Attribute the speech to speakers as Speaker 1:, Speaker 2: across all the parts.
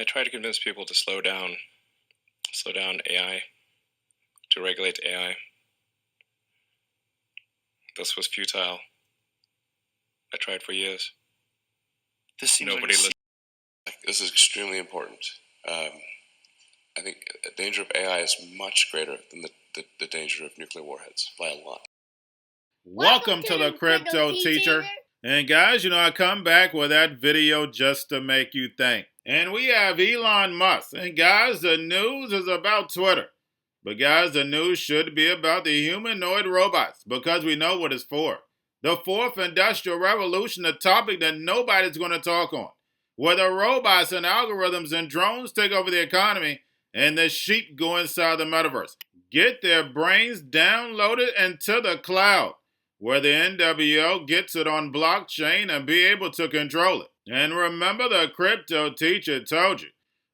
Speaker 1: I try to convince people to slow down AI, to regulate AI. This was futile. I tried for years. Nobody listened.
Speaker 2: This is extremely important. I think the danger of AI is much greater than the danger of nuclear warheads by a lot.
Speaker 3: Welcome to the Cryptoteacher. And guys, I come back with that video just to make you think. And we have Elon Musk. And guys, the news is about Twitter. But guys, the news should be about the humanoid robots because we know what it's for. The fourth industrial revolution, a topic that nobody's going to talk on. Where the robots and algorithms and drones take over the economy and the sheep go inside the metaverse. Get their brains downloaded into the cloud, where the NWO gets it on blockchain and be able to control it. And remember, the Cryptoteacher told you,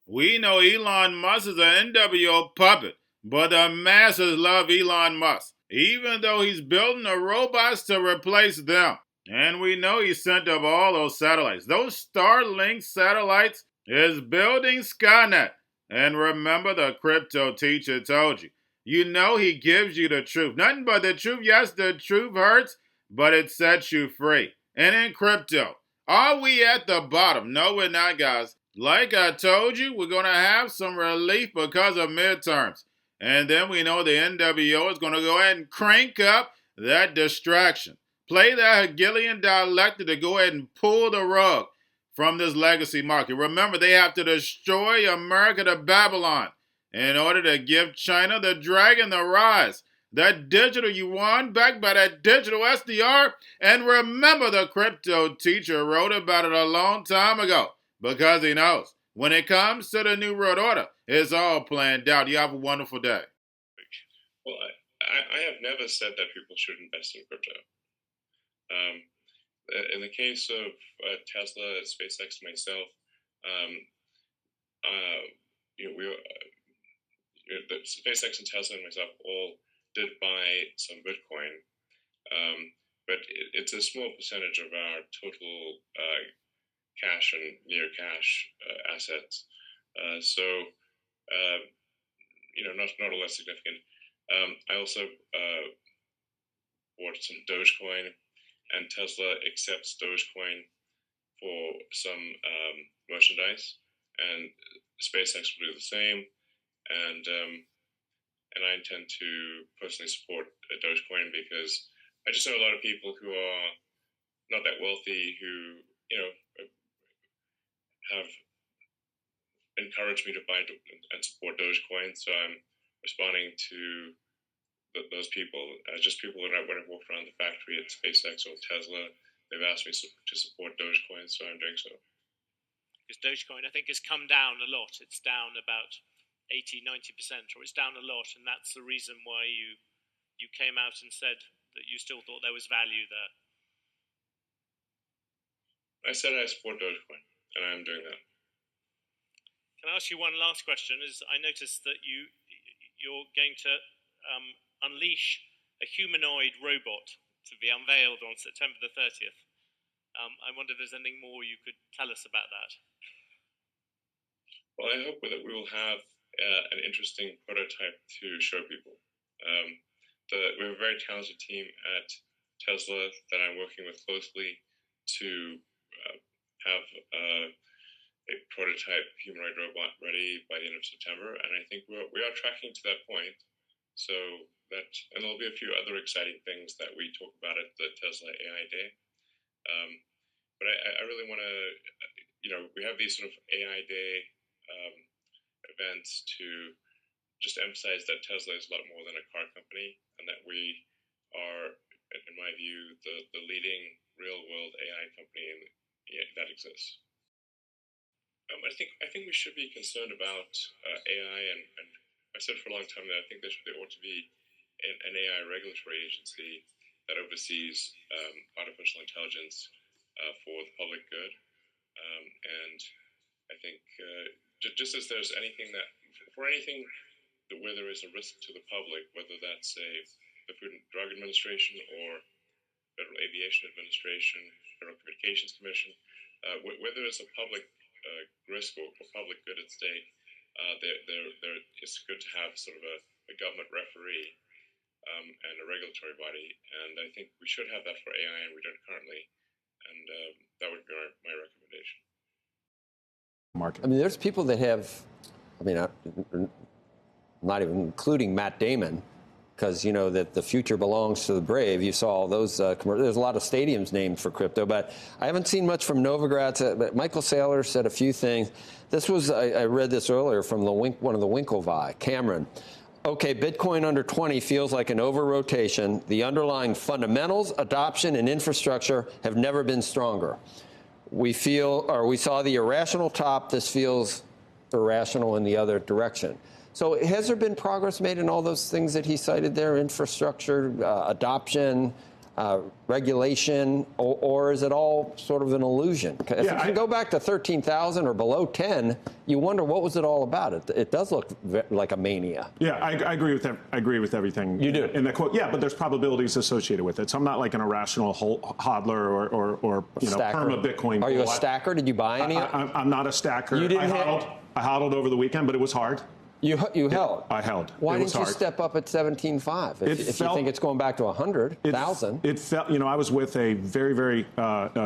Speaker 3: we know Elon Musk is an NWO puppet, but the masses love Elon Musk, even though he's building the robots to replace them. And we know he sent up all those satellites. Those Starlink satellites is building Skynet. And remember, the Cryptoteacher told you, you know he gives you the truth. Nothing but the truth. Yes, the truth hurts, but it sets you free. And in crypto, are we at the bottom? No, we're not, guys. Like I told you, we're going to have some relief because of midterms. And then we know the NWO is going to go ahead and crank up that distraction. Play that Hegelian dialectic to go ahead and pull the rug from this legacy market. Remember, they have to destroy America to Babylon in order to give China the dragon to rise. That digital yuan backed by that digital SDR. And remember, the Cryptoteacher wrote about it a long time ago because he knows when it comes to the New World Order, it's all planned out. You have a wonderful day.
Speaker 1: Well, I have never said that people should invest in crypto. In the case of Tesla, SpaceX, myself, the SpaceX and Tesla and myself all did buy some Bitcoin, but it's a small percentage of our total cash and near cash assets. So, not all that significant. I also bought some Dogecoin, and Tesla accepts Dogecoin for some merchandise, and SpaceX will do the same. And I intend to personally support Dogecoin because I just know a lot of people who are not that wealthy who have encouraged me to buy and support Dogecoin. So I'm responding to those people, just people that when I walked around the factory at SpaceX or Tesla, they've asked me to support Dogecoin, so I'm doing so.
Speaker 4: Because Dogecoin, I think, has come down a lot. It's down about 80-90%, or it's down a lot, and that's the reason why you came out and said that you still thought there was value there.
Speaker 1: I said I support Dogecoin, and I'm doing that.
Speaker 4: Can I ask you one last question? I noticed that you're going to unleash a humanoid robot to be unveiled on September the 30th. I wonder if there's anything more you could tell us about that.
Speaker 1: Well, I hope that we will have an interesting prototype to show people. We have a very talented team at Tesla that I'm working with closely to have a prototype humanoid robot ready by the end of September, and I think we are tracking to that point. So and there'll be a few other exciting things that we talk about at the Tesla AI Day. But I really want to, we have these sort of AI Day events to just emphasize that Tesla is a lot more than a car company, and that we are, in my view, the leading real-world AI company that exists. I think we should be concerned about AI, and I said for a long time that I think there ought to be an AI regulatory agency that oversees artificial intelligence for the public good. And I think just as there's anything where there is a risk to the public, whether that's the Food and Drug Administration or Federal Aviation Administration, Federal Communications Commission, where there is a public risk or public good at stake, it's good to have sort of a government referee and a regulatory body. And I think we should have that for AI, and we don't currently. And that would be my recommendation.
Speaker 5: Market. I mean, there's people that have, I mean, not even including Matt Damon, because you know that the future belongs to the brave. You saw all those commercials. There's a lot of stadiums named for crypto, but I haven't seen much from Novogratz. But Michael Saylor said a few things. This was, I read this earlier from one of the Winklevi, Cameron. Okay, Bitcoin under 20 feels like an over-rotation. The underlying fundamentals, adoption, and infrastructure have never been stronger. We saw the irrational top. This feels irrational in the other direction. So has there been progress made in all those things that he cited there, infrastructure, adoption, regulation, or is it all sort of an illusion? If you can go back to 13,000 or below 10, you wonder what was it all about. It does look like a mania.
Speaker 6: Yeah, I agree with that. I agree with everything.
Speaker 5: You do?
Speaker 6: In that quote, yeah, but there's probabilities associated with it. So I'm not like an irrational hodler or perma Bitcoin.
Speaker 5: Are you a stacker? Did you buy any?
Speaker 6: I'm not a stacker.
Speaker 5: You didn't
Speaker 6: I hodled over the weekend, but it was hard.
Speaker 5: You held?
Speaker 6: I held.
Speaker 5: Why didn't you step up at 17.5 if you think it's going back to 100,000?
Speaker 6: It felt, I was with a very, very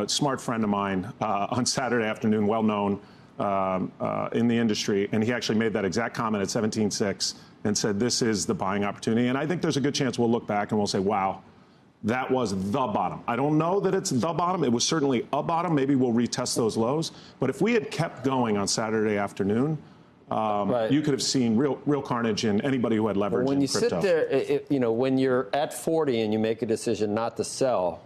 Speaker 6: smart friend of mine on Saturday afternoon, well-known in the industry, and he actually made that exact comment at 17.6 and said, this is the buying opportunity. And I think there's a good chance we'll look back and we'll say, wow, that was the bottom. I don't know that it's the bottom. It was certainly a bottom. Maybe we'll retest those lows. But if we had kept going on Saturday afternoon, you could have seen real carnage in anybody who had leverage in crypto.
Speaker 5: When you sit there, when you're at 40 and you make a decision not to sell,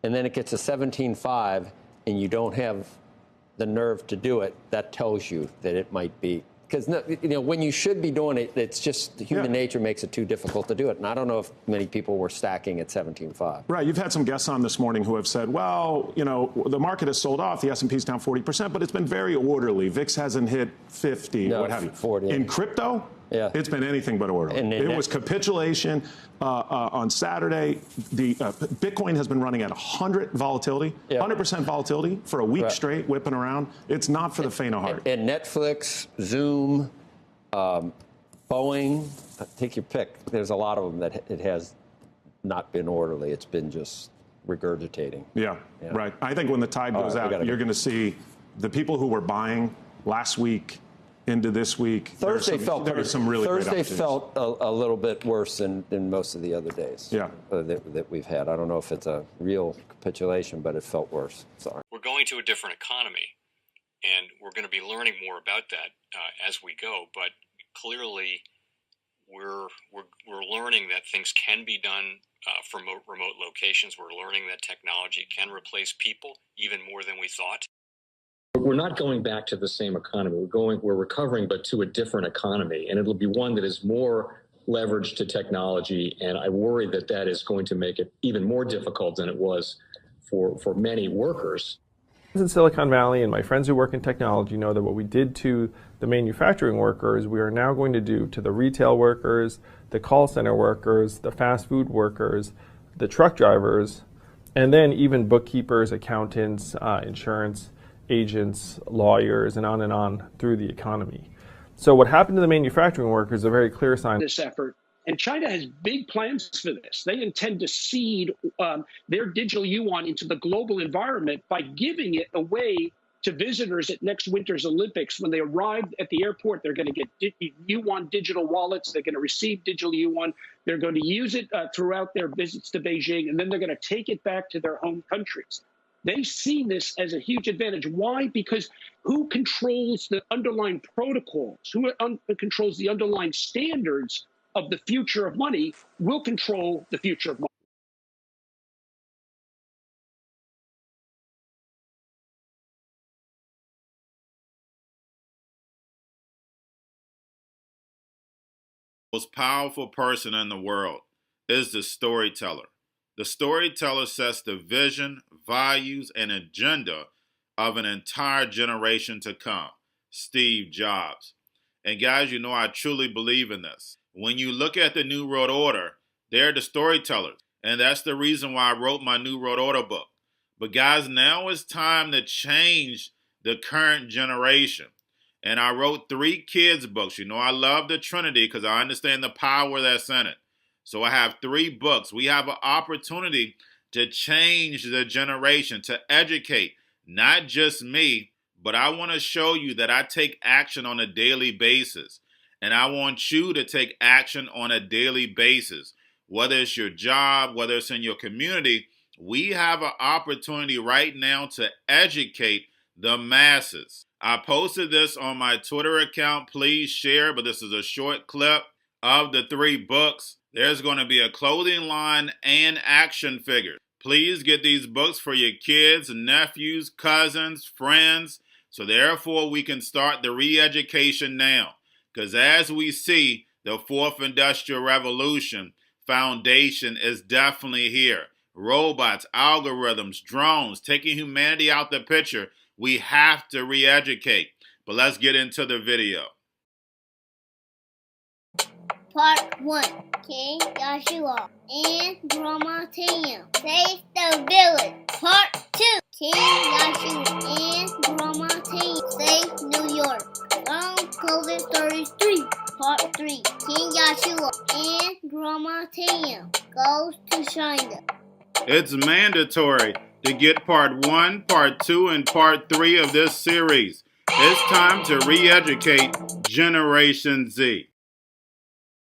Speaker 5: and then it gets to 17.5 and you don't have the nerve to do it, that tells you that it might be. Because when you should be doing it, it's just human nature makes it too difficult to do it. And I don't know if many people were stacking at 17.5.
Speaker 6: Right. You've had some guests on this morning who have said, well, the market has sold off. The S&P's down 40%, but it's been very orderly. VIX hasn't hit 50, what have you.
Speaker 5: 40.
Speaker 6: In crypto, it's been anything but orderly. It was capitulation. On Saturday, the Bitcoin has been running at 100 volatility, 100% volatility for a week straight, whipping around. It's not for the faint of heart.
Speaker 5: And Netflix, Zoom, Boeing, take your pick. There's a lot of them that it has not been orderly. It's been just regurgitating.
Speaker 6: Yeah, right. I think when the tide goes out, you're going to see the people who were buying last week into this week.
Speaker 5: Thursday felt a little bit worse than most of the other days that we've had. I don't know if it's a real capitulation, but it felt worse. Sorry.
Speaker 7: We're going to a different economy, and we're going to be learning more about that as we go. But clearly, we're learning that things can be done from remote locations. We're learning that technology can replace people even more than we thought.
Speaker 8: We're not going back to the same economy. We're recovering, but to a different economy, and it'll be one that is more leveraged to technology. And I worry that is going to make it even more difficult than it was for many workers.
Speaker 9: In Silicon Valley, and my friends who work in technology know that what we did to the manufacturing workers, we are now going to do to the retail workers, the call center workers, the fast food workers, the truck drivers, and then even bookkeepers, accountants, insurance agents, lawyers, and on through the economy. So what happened to the manufacturing workers is a very clear sign.
Speaker 10: This effort, and China has big plans for this. They intend to seed their digital yuan into the global environment by giving it away to visitors at next winter's Olympics. When they arrive at the airport, they're going to get yuan digital wallets. They're going to receive digital yuan. They're going to use it throughout their visits to Beijing, and then they're going to take it back to their home countries. They see this as a huge advantage. Why? Because who controls the underlying protocols, who controls the underlying standards of the future of money will control the future of money.
Speaker 3: Most powerful person in the world is the storyteller. The storyteller sets the vision, values, and agenda of an entire generation to come. Steve Jobs. And guys, I truly believe in this. When you look at the New World Order, they're the storytellers. And that's the reason why I wrote my New World Order book. But guys, now it's time to change the current generation. And I wrote 3 kids' books. You know, I love the Trinity because I understand the power that's in it. So I have 3 books. We have an opportunity to change the generation, to educate, not just me, but I want to show you that I take action on a daily basis. And I want you to take action on a daily basis. Whether it's your job, whether it's in your community, we have an opportunity right now to educate the masses. I posted this on my Twitter account. Please share, but this is a short clip of the 3 books. There's going to be a clothing line and action figures. Please get these books for your kids, nephews, cousins, friends, so therefore we can start the re-education now. Because as we see, the 4th Industrial Revolution foundation is definitely here. Robots, algorithms, drones, taking humanity out the picture. We have to re-educate. But let's get into the video.
Speaker 11: Part 1. King Joshua and Grandma Tam save the village. Part 2. King Joshua and Grandma Tam save New York from COVID-33. Part 3. King Joshua and Grandma Tam goes to China.
Speaker 3: It's mandatory to get part 1, part 2, and part 3 of this series. It's time to re-educate Generation Z.